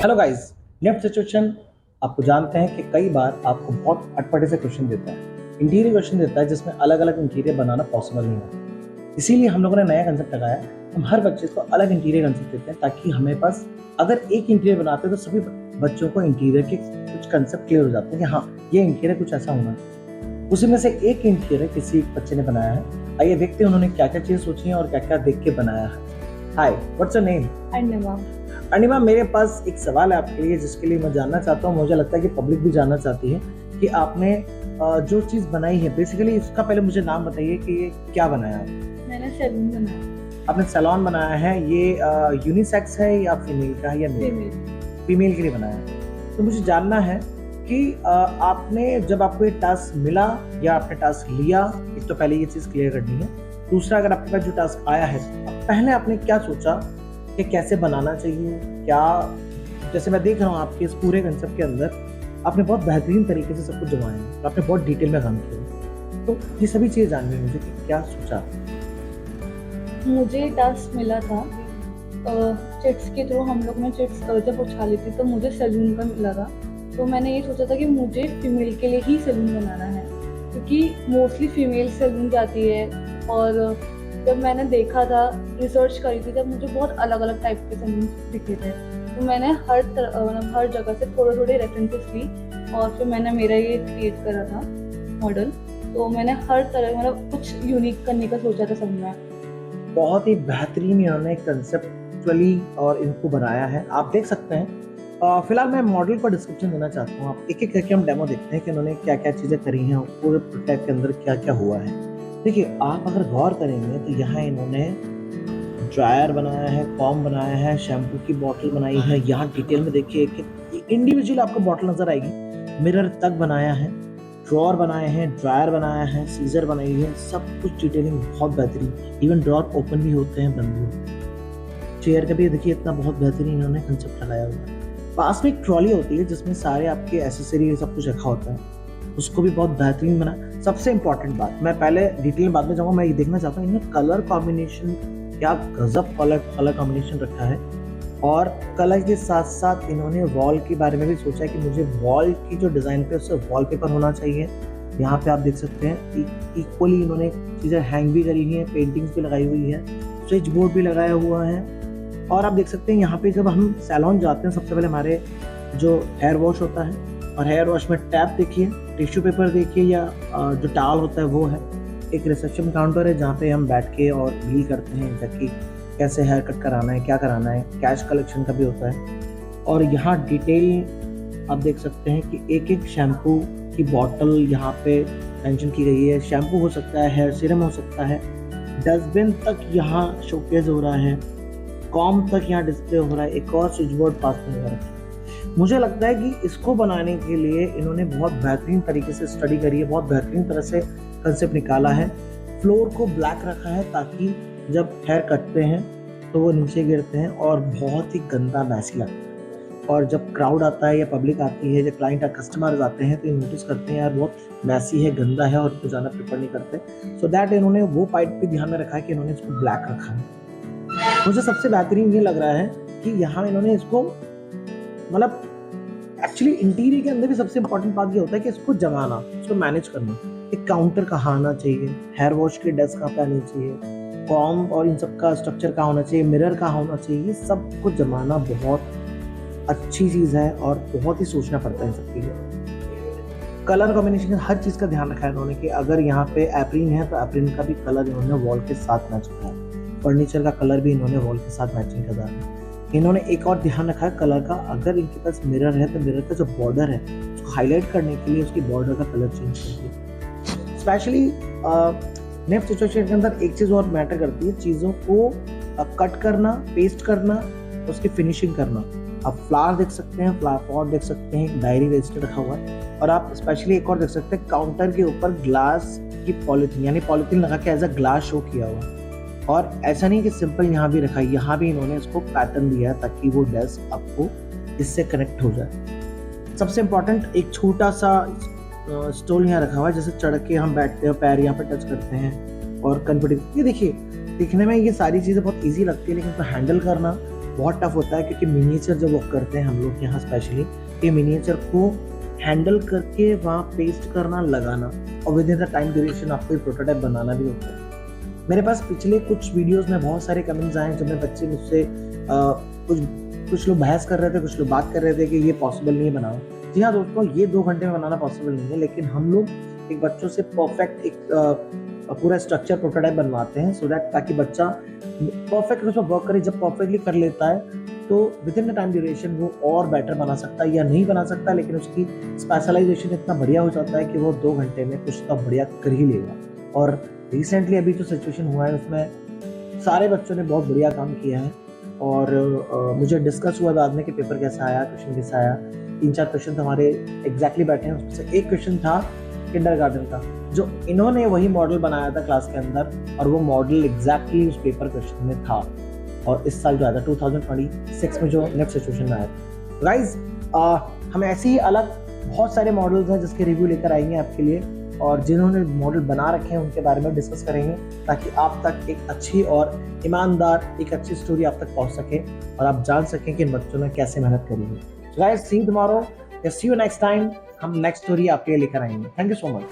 Hello guys. Next situation. आपको जानते हैं कि कई बार आपको बहुत अटपटे से क्वेश्चन देता है, इंटीरियर क्वेश्चन देता है जिसमें अलग अलग इंटीरियर बनाना पॉसिबल नहीं है। इसीलिए हम लोगों ने नया कंसेप्ट लगाया। हम हर बच्चे को अलग इंटीरियर कंसेप्ट देते हैं ताकि हमें पास अगर एक इंटीरियर बनाते हैं तो सभी बच्चों को इंटीरियर के कुछ कंसेप्ट क्लियर हो जाते हैं कि हाँ, ये इंटीरियर कुछ ऐसा होना है। उसी में से एक इंटीरियर किसी एक बच्चे ने बनाया है। आइए देखते हैं उन्होंने क्या क्या चीज़ सोची है और क्या क्या देख के बनाया है। हाय, व्हाट्स योर नेम? अनिमा। अनिमा, मेरे पास एक सवाल है आपके लिए जिसके लिए मैं जानना चाहता हूँ, मुझे लगता है कि पब्लिक भी जानना चाहती है कि आपने जो चीज़ बनाई है बेसिकली इसका पहले मुझे नाम बताइए कि ये क्या बनाया है। मैंने सैलून बनाया। आपने सैलून बनाया है, ये यूनिसेक्स है या फीमेल का है या मेल? फीमेल। फीमेल के लिए बनाया है। तो मुझे जानना है कि आपने जब आपको ये टास्क मिला या आपने टास्क लिया, एक तो पहले ये चीज़ क्लियर करनी है। दूसरा, अगर आपके पास जो टास्क आया है पहले आपने क्या सोचा कि कैसे बनाना चाहिए, क्या जैसे मैं देख रहा हूँ आपके इस पूरे कंसेप्ट के अंदर आपने बहुत बेहतरीन तरीके से सब कुछ जमाया है, तो आपने बहुत डिटेल में काम किया। तो ये सभी चीज़ जाननी है मुझे कि क्या सोचा। मुझे टास्क मिला था चिट्स के थ्रू। हम लोग ने चिट्स जब उछाली थी तो मुझे सैलून का मिला था। तो मैंने ये सोचा था कि मुझे फीमेल के लिए ही सैलून बनाना है क्योंकि मोस्टली फीमेल सैलून जाती है। और जब मैंने देखा था, रिसर्च करी थी, जब मुझे बहुत अलग अलग टाइप के सैलून दिखे थे। तो मैंने हर जगह से थोड़े थोड़े रेफरेंसेस ली और फिर मैंने मेरा ये क्रिएट करा था मॉडल। तो मैंने हर तरह मतलब कुछ यूनिक करने का सोचा था सब में। बहुत ही बेहतरीन इन्होंने कंसेप्चुअली और इनको बनाया है, आप देख सकते हैं। फिलहाल मैं मॉडल को डिस्क्रिप्शन देना चाहता हूँ। आप एक एक करके हम डेमो देखते हैं कि उन्होंने क्या क्या चीज़ें करी हैं और पूरे प्रोडक्ट के अंदर क्या क्या हुआ है। देखिए, आप अगर गौर करेंगे तो यहाँ इन्होंने ड्रायर बनाया है, कॉम बनाया है, शैम्पू की बोतल बनाई है। यहाँ डिटेल में देखिए कि इंडिविजुअल आपको बोतल नजर आएगी। मिरर तक बनाया है, ड्रॉर बनाए हैं, ड्रायर बनाया है, सीजर बनाई है, सब कुछ डिटेलिंग बहुत बेहतरीन। इवन ड्रॉर ओपन भी होते हैं, बंद भी होते हैं। चेयर का भी देखिए इतना बहुत बेहतरीन इन्होंने कंसेप्ट लगाया हुआ है। पास में एक ट्रॉली होती है जिसमें सारे आपके एसेसरी सब कुछ रखा होता है, उसको भी बहुत बेहतरीन बना। सबसे इंपॉर्टेंट बात, मैं पहले डिटेल बाद में जाऊंगा, मैं ये देखना चाहता हूँ इन्होंने कलर कॉम्बिनेशन, क्या गजब कलर कॉम्बिनेशन रखा है। और कलर के साथ साथ इन्होंने वॉल के बारे में भी सोचा कि मुझे वॉल की जो डिज़ाइन पे उससे वॉलपेपर होना चाहिए। यहाँ पे आप देख सकते हैं इक्वली इन्होंने चीज़ें हैंग भी करी हुई हैं, पेंटिंग्स भी लगाई हुई है, स्विच बोर्ड भी लगाया हुआ है। और आप देख सकते हैं यहाँ पे जब हम सैलून जाते हैं सबसे पहले हमारे जो हेयर वॉश होता है, और हेयर वॉश में टैप देखिए, टिश्यू पेपर देखिए, या जो टॉवल होता है वो है। एक रिसेप्शन काउंटर है जहाँ पे हम बैठ के और डील करते हैं ताकि कैसे हेयर कट कराना है, क्या कराना है। कैश कलेक्शन का भी होता है। और यहाँ डिटेल आप देख सकते हैं कि एक एक शैम्पू की बॉटल यहाँ पे मेंशन की गई है। शैम्पू हो सकता है, हेयर सीरम हो सकता है, डस्टबिन तक यहाँ शोकेस हो रहा है, कॉम तक यहाँ डिस्प्ले हो रहा है, एक और स्विच बोर्ड पास में हो रहा है। मुझे लगता है कि इसको बनाने के लिए इन्होंने बहुत बेहतरीन तरीके से स्टडी करी है, बहुत बेहतरीन तरह से कंसेप्ट निकाला है। फ्लोर को ब्लैक रखा है ताकि जब हेयर कटते हैं तो वो नीचे गिरते हैं और बहुत ही गंदा मैसी लगता है। और जब क्राउड आता है या पब्लिक आती है, जब क्लाइंट या कस्टमर्स आते हैं तो ये नोटिस करते हैं यार बहुत मैसी है, गंदा है, और उसको जाना प्रेफर नहीं करते। सो दैट इन्होंने वो पॉइंट भी ध्यान में रखा है कि इन्होंने इसको ब्लैक रखा है। मुझे सबसे बेहतरीन ये लग रहा है कि यहाँ इन्होंने इसको मतलब एक्चुअली इंटीरियर के अंदर भी सबसे इंपॉर्टेंट बात ये होता है कि इसको जमाना, इसको मैनेज करना। एक काउंटर कहाँ आना चाहिए, हेयर वॉश की डेस्क कहाँ पे आनी चाहिए, कॉम और इन सब का स्ट्रक्चर कहाँ होना चाहिए, मिरर कहाँ होना चाहिए, सब कुछ जमाना बहुत अच्छी चीज़ है और बहुत ही सोचना पड़ता है इन सब के लिए। कलर कॉम्बिनेशन हर चीज़ का ध्यान रखा है इन्होंने कि अगर यहाँ पे एप्रिन है तो एप्रिन का भी कलर इन्होंने वॉल के साथ मैच किया है। फर्नीचर का कलर भी इन्होंने वॉल के साथ मैचिंग करा है। इन्होंने एक और ध्यान रखा है कलर का, अगर इनके पास मिरर है तो मिरर का जो बॉर्डर है उसको हाईलाइट करने के लिए उसकी बॉर्डर का कलर चेंज कर दिया। स्पेशली नेक्स्ट सिचुएशन के अंदर एक चीज़ और मैटर करती है, चीज़ों को कट करना, पेस्ट करना, उसकी फिनिशिंग करना। आप फ्लावर देख सकते हैं, फ्लावर पॉट देख सकते हैं, डायरी रजिस्टर रखा हुआ है। और आप स्पेशली एक और देख सकते हैं, काउंटर के ऊपर ग्लास की पॉलिथीन यानी पॉलिथीन लगा के एज अ ग्लास शो किया हुआ है। और ऐसा नहीं कि सिंपल यहाँ भी रखा है, यहाँ भी इन्होंने इसको पैटर्न दिया है ताकि वो डेस्क आपको इससे कनेक्ट हो जाए। सबसे इम्पॉर्टेंट एक छोटा सा स्टूल यहाँ रखा हुआ है, जैसे चढ़ के हम बैठते हैं, पैर यहाँ पे टच करते हैं और कंफर्टेबल। ये देखिए, दिखने में ये सारी चीज़ें बहुत इजी लगती है लेकिन इसको हैंडल करना बहुत टफ होता है, क्योंकि मिनिएचर जब वो करते हैं हम लोग यहाँ स्पेशली, ये मिनिएचर को हैंडल करके वहाँ पेस्ट करना, लगाना, और with in the time duration आपको ये प्रोटोटाइप बनाना भी होता है। मेरे पास पिछले कुछ वीडियोस में बहुत सारे कमेंट्स आए जब मैं बच्चे मुझसे कुछ लोग बहस कर रहे थे, कुछ लोग बात कर रहे थे कि ये पॉसिबल नहीं है बनाओ। जी हाँ दोस्तों, ये 2 घंटे में बनाना पॉसिबल नहीं है, लेकिन हम लोग एक बच्चों से परफेक्ट एक पूरा स्ट्रक्चर प्रोटोटाइप बनवाते हैं, सो दैट ताकि बच्चा परफेक्ट उसमें वर्क करे। जब परफेक्टली कर लेता है तो with in the time duration वो और बेटर बना सकता है या नहीं बना सकता, लेकिन उसकी स्पेशलाइजेशन इतना बढ़िया हो जाता है कि वो 2 घंटे में कुछ तो बढ़िया कर ही लेगा। और रिसेंटली अभी जो सिचुएशन हुआ है उसमें सारे बच्चों ने बहुत बढ़िया काम किया है, और मुझे डिस्कस हुआ बाद में कि पेपर कैसा आया, क्वेश्चन कैसा आया। 3-4 क्वेश्चन हमारे एग्जैक्टली बैठे हैं, उसमें से एक क्वेश्चन था किंडरगार्टन का, जो इन्होंने वही मॉडल बनाया था क्लास के अंदर, और वो मॉडल एग्जैक्टली उस पेपर क्वेश्चन में था। और इस साल जो आया था 2026 में जो नेक्स्ट सिचुएशन में आया था। गाइज, हम ऐसे ही अलग बहुत सारे मॉडल्स हैं जिसके रिव्यू लेकर आएंगे आपके लिए, और जिन्होंने मॉडल बना रखे हैं उनके बारे में डिस्कस करेंगे, ताकि आप तक एक अच्छी और ईमानदार एक अच्छी स्टोरी आप तक पहुंच सके और आप जान सकें कि इन बच्चों ने कैसे मेहनत करी है। So guys, see you tomorrow, see you next time. हम नेक्स्ट स्टोरी आपके लिए लेकर आएंगे। Thank you so much.